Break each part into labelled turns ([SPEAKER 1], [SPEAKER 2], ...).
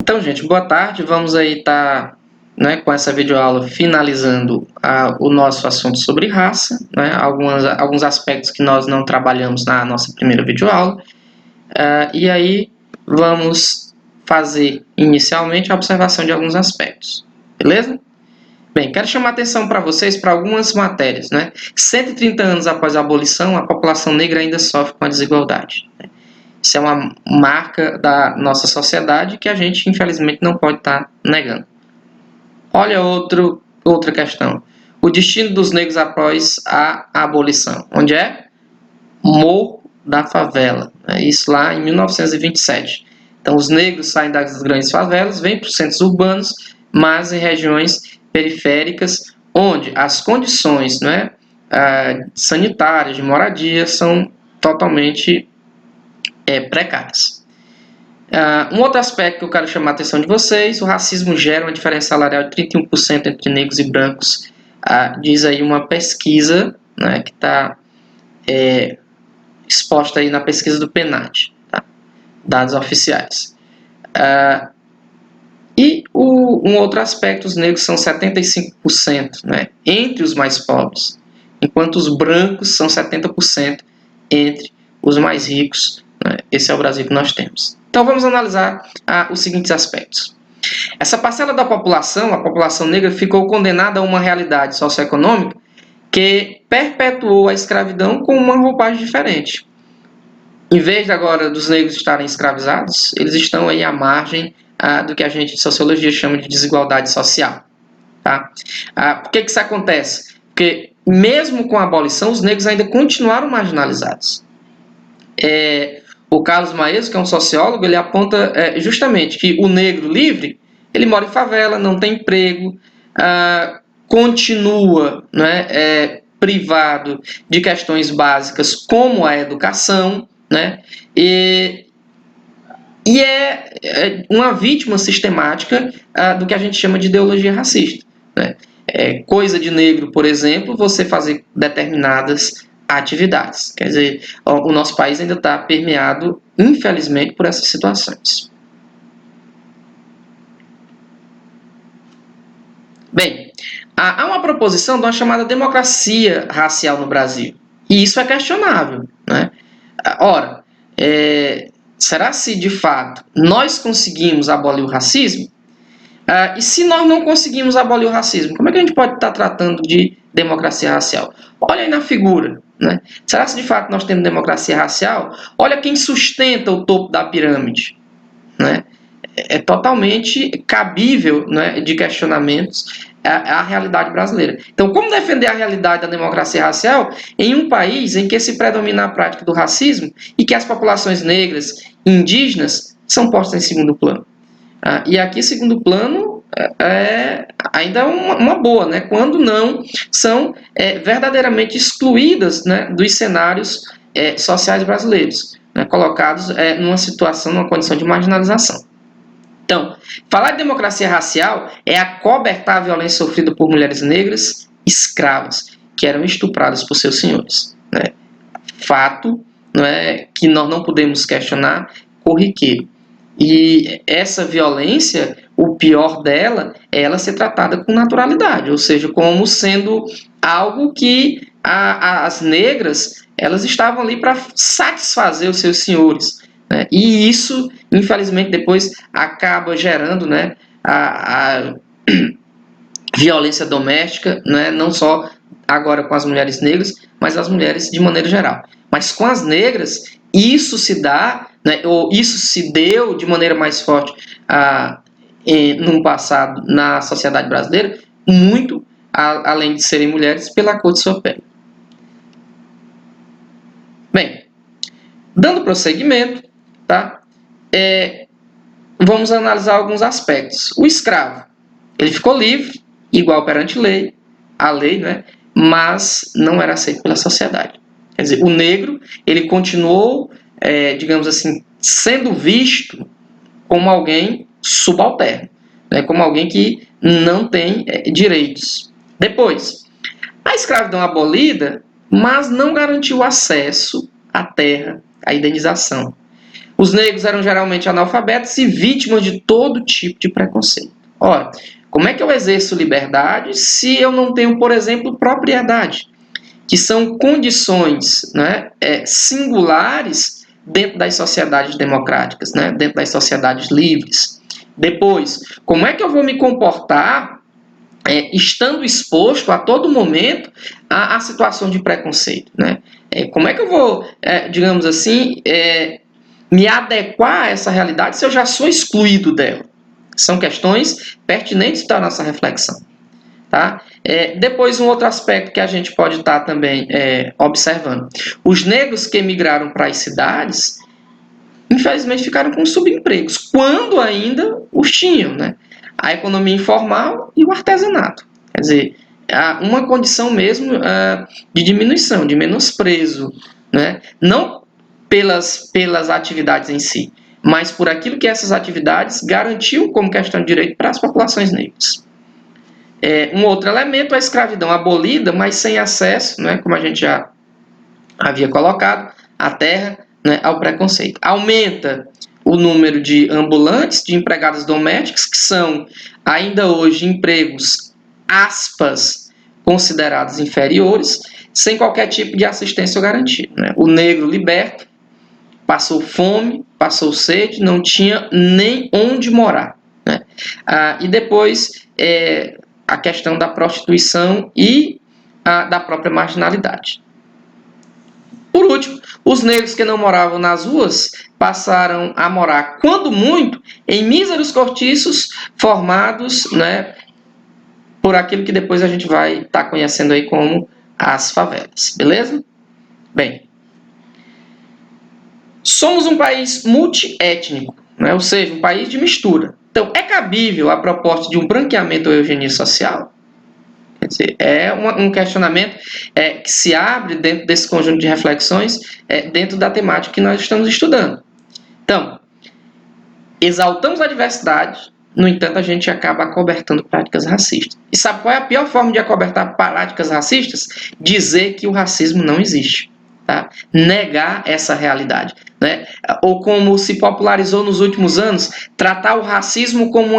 [SPEAKER 1] Então, gente, boa tarde. Vamos aí estar com essa videoaula finalizando o nosso assunto sobre raça, alguns aspectos que nós não trabalhamos na nossa primeira videoaula. E aí vamos fazer inicialmente a observação de alguns aspectos, beleza? Bem, quero chamar a atenção para vocês para algumas matérias. 130 anos após a abolição, a população negra ainda sofre com a desigualdade. Isso é uma marca da nossa sociedade que a gente, infelizmente, não pode estar negando. Olha outra questão. O destino dos negros após a abolição. Onde é? Morro da Favela. Isso lá em 1927. Então, os negros saem das grandes favelas, vêm para os centros urbanos, mas em regiões periféricas, onde as condições sanitárias, de moradia, são totalmente precárias. Um outro aspecto que eu quero chamar a atenção de vocês: o racismo gera uma diferença salarial de 31% entre negros e brancos, diz aí uma pesquisa que está exposta aí na pesquisa do PNAD, tá? Dados oficiais. E um outro aspecto: os negros são 75% entre os mais pobres, enquanto os brancos são 70% entre os mais ricos. Esse é o Brasil que nós temos. Então vamos analisar os seguintes aspectos. Essa parcela da população, a população negra, ficou condenada a uma realidade socioeconômica que perpetuou a escravidão com uma roupagem diferente. Em vez de agora dos negros estarem escravizados, eles estão aí à margem do que a gente de sociologia chama de desigualdade social. Tá? Por que isso acontece? Porque mesmo com a abolição, os negros ainda continuaram marginalizados. O Carlos Maeso, que é um sociólogo, ele aponta justamente que o negro livre, ele mora em favela, não tem emprego, continua privado de questões básicas como a educação, e é uma vítima sistemática do que a gente chama de ideologia racista. Coisa de negro, por exemplo, você fazer determinadas atividades. Quer dizer, o nosso país ainda está permeado, infelizmente, por essas situações. Bem, há uma proposição de uma chamada democracia racial no Brasil. E isso é questionável. Ora, será se de fato nós conseguimos abolir o racismo? E se nós não conseguimos abolir o racismo, como é que a gente pode estar tratando de democracia racial? Olha aí na figura. Será se de fato nós temos democracia racial? Olha quem sustenta o topo da pirâmide. É totalmente cabível de questionamentos a realidade brasileira. Então, como defender a realidade da democracia racial em um país em que se predomina a prática do racismo e que as populações negras e indígenas são postas em segundo plano? E aqui, segundo plano, ainda uma boa, quando não são verdadeiramente excluídas dos cenários sociais brasileiros, colocados numa situação, numa condição de marginalização. Então, falar de democracia racial é acobertar a violência sofrida por mulheres negras escravas, que eram estupradas por seus senhores. Fato que nós não podemos questionar, corriqueiro. E essa violência, o pior dela é ela ser tratada com naturalidade, ou seja, como sendo algo que as negras elas estavam ali para satisfazer os seus senhores. E isso, infelizmente, depois acaba gerando a violência doméstica, não só agora com as mulheres negras, mas as mulheres de maneira geral. Mas com as negras, isso se dá, ou isso se deu de maneira mais forte no passado na sociedade brasileira, muito além de serem mulheres, pela cor de sua pele. Bem, dando prosseguimento, tá? Vamos analisar alguns aspectos. O escravo, ele ficou livre, igual perante a lei, mas não era aceito pela sociedade. Quer dizer, o negro, ele continuou, digamos assim, sendo visto como alguém subalterno, como alguém que não tem direitos. Depois, a escravidão abolida, mas não garantiu acesso à terra, à indenização. Os negros eram geralmente analfabetos e vítimas de todo tipo de preconceito. Ora, como é que eu exerço liberdade se eu não tenho, por exemplo, propriedade? Que são condições, né, singulares dentro das sociedades democráticas, né, dentro das sociedades livres. Depois, como é que eu vou me comportar estando exposto a todo momento à situação de preconceito? Né? Como é que eu vou, digamos assim, me adequar a essa realidade se eu já sou excluído dela? São questões pertinentes para a nossa reflexão. Tá? Depois, um outro aspecto que a gente pode estar também observando. Os negros que emigraram para as cidades, infelizmente, ficaram com subempregos, quando ainda os tinham, né? A economia informal e o artesanato. Quer dizer, uma condição mesmo de diminuição, de menosprezo, né? Não pelas atividades em si, mas por aquilo que essas atividades garantiam como questão de direito para as populações negras. Um outro elemento é a escravidão abolida, mas sem acesso, né, como a gente já havia colocado, à terra, né, ao preconceito. Aumenta o número de ambulantes, de empregadas domésticas, que são ainda hoje empregos, aspas, considerados inferiores, sem qualquer tipo de assistência ou garantia. Né? O negro liberto passou fome, passou sede, não tinha nem onde morar. Né? E depois a questão da prostituição e da própria marginalidade. Por último, os negros que não moravam nas ruas passaram a morar, quando muito, em míseros cortiços formados, né, por aquilo que depois a gente vai estar conhecendo aí como as favelas. Beleza? Bem, somos um país multiétnico, né, ou seja, um país de mistura. Então, é cabível a proposta de um branqueamento ou eugenia social? Quer dizer, um questionamento que se abre dentro desse conjunto de reflexões dentro da temática que nós estamos estudando. Então, exaltamos a diversidade, no entanto, a gente acaba acobertando práticas racistas. E sabe qual é a pior forma de acobertar práticas racistas? Dizer que o racismo não existe. Tá? Negar essa realidade. Né? Ou como se popularizou nos últimos anos, tratar o racismo como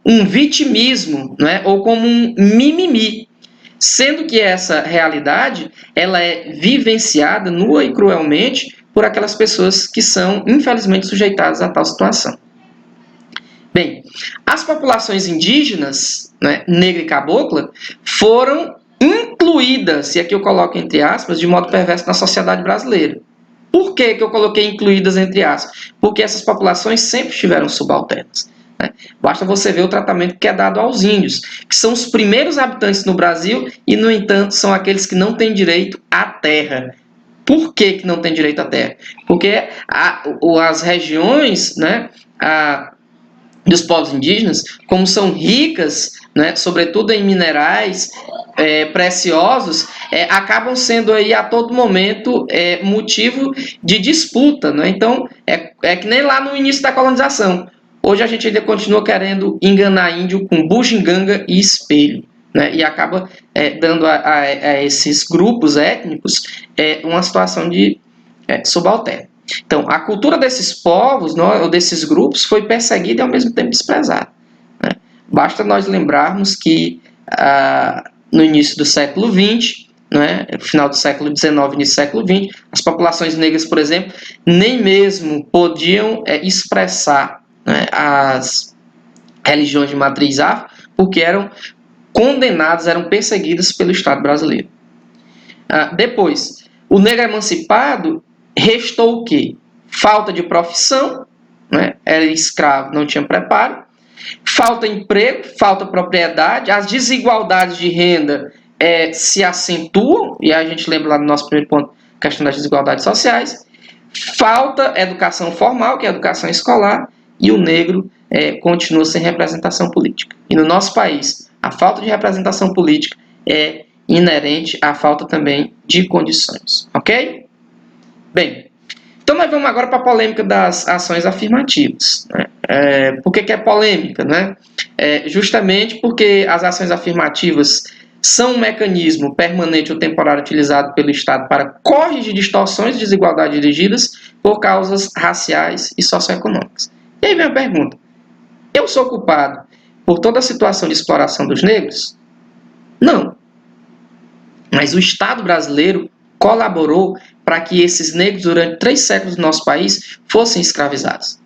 [SPEAKER 1] um vitimismo, né? Ou como um mimimi. Sendo que essa realidade ela é vivenciada nua e cruelmente por aquelas pessoas que são, infelizmente, sujeitadas a tal situação. Bem, as populações indígenas, né, negra e cabocla, foram incluídas, e aqui eu coloco entre aspas, de modo perverso na sociedade brasileira. Por que eu coloquei incluídas entre aspas? Porque essas populações sempre estiveram subalternas. Né? Basta você ver o tratamento que é dado aos índios, que são os primeiros habitantes no Brasil e, no entanto, são aqueles que não têm direito à terra. Por que não têm direito à terra? Porque as regiões, né, dos povos indígenas, como são ricas, né, sobretudo em minerais preciosos, acabam sendo aí a todo momento motivo de disputa. Né? Então, é que nem lá no início da colonização. Hoje a gente ainda continua querendo enganar índio com bugiganga e espelho. Né? E acaba dando a esses grupos étnicos uma situação de subalterno. Então, a cultura desses povos, ou desses grupos, foi perseguida e ao mesmo tempo desprezada. Né? Basta nós lembrarmos que no início do século XX, né, final do século XIX, início do século XX, as populações negras, por exemplo, nem mesmo podiam expressar, né, as religiões de matriz afro, porque eram condenadas, eram perseguidas pelo Estado brasileiro. Depois, o negro emancipado restou o quê? Falta de profissão, né? Era escravo, não tinha preparo, falta emprego, falta propriedade, as desigualdades de renda se acentuam, e a gente lembra lá no nosso primeiro ponto, a questão das desigualdades sociais, falta educação formal, que é a educação escolar, e o negro continua sem representação política. E no nosso país, a falta de representação política é inerente à falta também de condições, ok? Bem, então nós vamos agora para a polêmica das ações afirmativas. Né? Por que é polêmica? Né? Justamente porque as ações afirmativas são um mecanismo permanente ou temporário utilizado pelo Estado para corrigir distorções de desigualdade dirigidas por causas raciais e socioeconômicas. E aí vem a pergunta: eu sou culpado por toda a situação de exploração dos negros? Não. Mas o Estado brasileiro colaborou para que esses negros, durante 3 séculos do nosso país, fossem escravizados.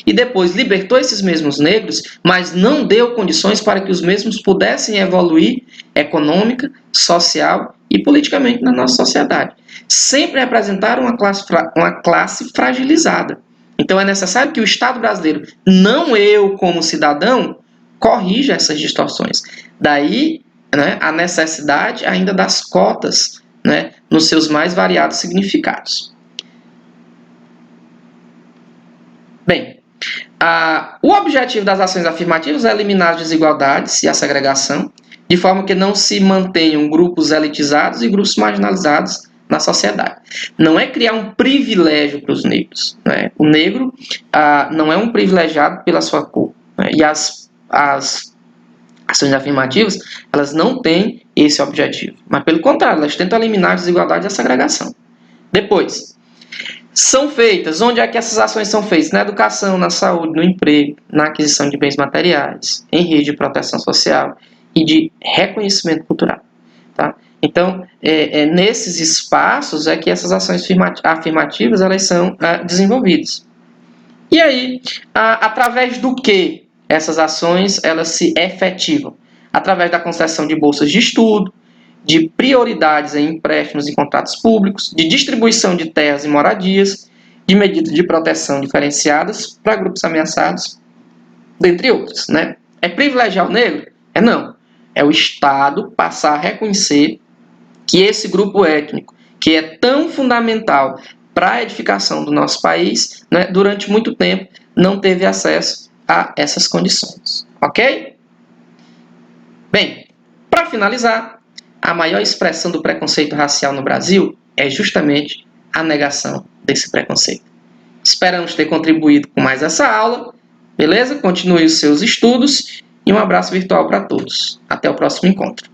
[SPEAKER 1] E depois libertou esses mesmos negros, mas não deu condições para que os mesmos pudessem evoluir econômica, social e politicamente na nossa sociedade. Sempre representaram uma classe fragilizada. Então é necessário que o Estado brasileiro, não eu como cidadão, corrija essas distorções. Daí, né, a necessidade ainda das cotas, né, nos seus mais variados significados. Bem, o objetivo das ações afirmativas é eliminar as desigualdades e a segregação, de forma que não se mantenham grupos elitizados e grupos marginalizados na sociedade. Não é criar um privilégio para os negros, né? O negro não é um privilegiado pela sua cor, né? E as ações afirmativas, elas não têm esse objetivo, mas pelo contrário, elas tentam eliminar a desigualdade e a segregação. Depois, são feitas, onde é que essas ações são feitas? Na educação, na saúde, no emprego, na aquisição de bens materiais, em rede de proteção social e de reconhecimento cultural. Tá? Então, nesses espaços é que essas ações afirmativas elas são desenvolvidas. E aí, através do que essas ações elas se efetivam? Através da concessão de bolsas de estudo, de prioridades em empréstimos e contratos públicos, de distribuição de terras e moradias, de medidas de proteção diferenciadas para grupos ameaçados, dentre outros. Né? É privilegiar o negro? Não. É o Estado passar a reconhecer que esse grupo étnico, que é tão fundamental para a edificação do nosso país, né, durante muito tempo não teve acesso a essas condições. Ok? Bem, para finalizar, a maior expressão do preconceito racial no Brasil é justamente a negação desse preconceito. Esperamos ter contribuído com mais essa aula. Beleza? Continue os seus estudos e um abraço virtual para todos. Até o próximo encontro.